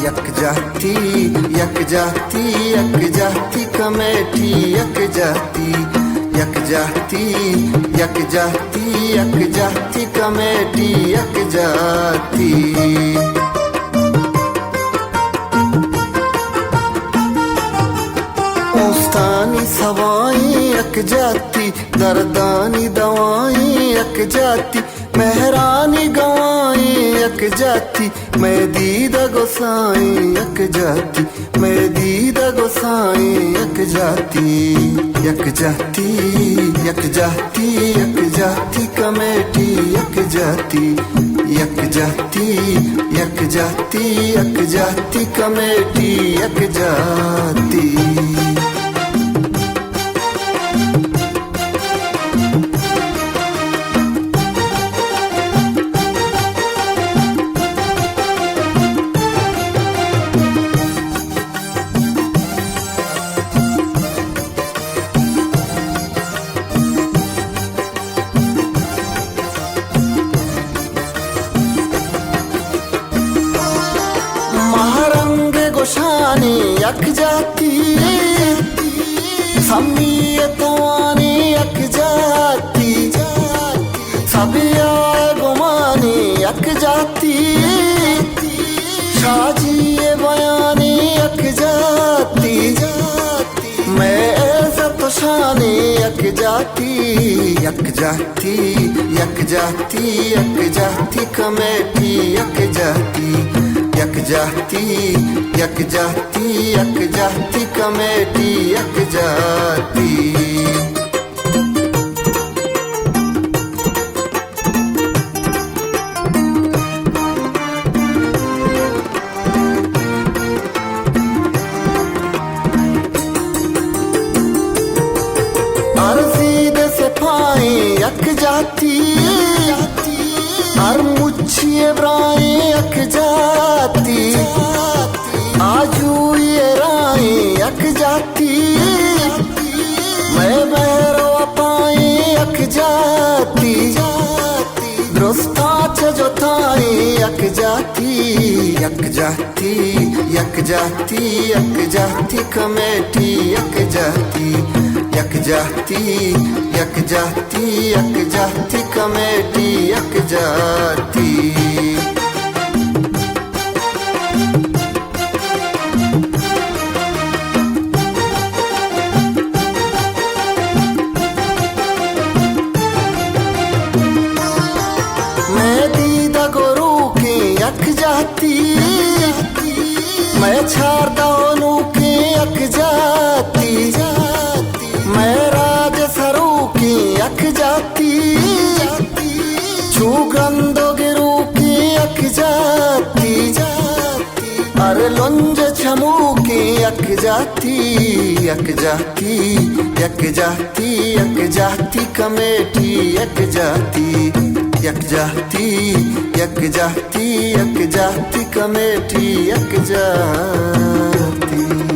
यक जाती यक जाती यक जाती कमेटी यक जाती यक जाती यक जाती यक जाती कमेटी यक जाती। उस्तानी सवाई यक जाती दर्दानी दवाई यक जाती मेहरानी गवाई यक जाती मैं दीदा गोसाई यक जाती मैं दीदा गोसाई यक जाती यक जाती यक जाती यक जाती कमेटी यक जाती यक जाती यक जाती यक जाती कमेटी यक जाती। गोशानी यक जाती समीयतवानी यक जाती सबिया गुमानी यक जाती शाजी बयानी यक जाती मैं इज्जत शानी यक जाती यक जाती यक जाती यक जाती कमेटी यक जाती यक जाती यक जाती यक जाती कमेटी यक जाती। अर्जी दे सफाई यक जाती हर मुच्छिए ब्राई यक जाती आजू ये राई यक जाती मैं बहरो पाई यक जाती दुरुस्ता जोताई यक जाती यक जाती यक जाती यक जाती कमेटी यक जाती यक जाती यक जाती यक जाती कमेटी यक जाती। मैं दीदा गुरु की यक जाती मैं छारदानू की यक जाती मैं राज सरू की यक जाती छू गंदो गिरू की यक जाती अरे लुंज छमू की यक जाती यक जाती यक जाती यक जाती कमेटी यक जाती यक जाती यक जाती यक जाती कमेटी यक जाती।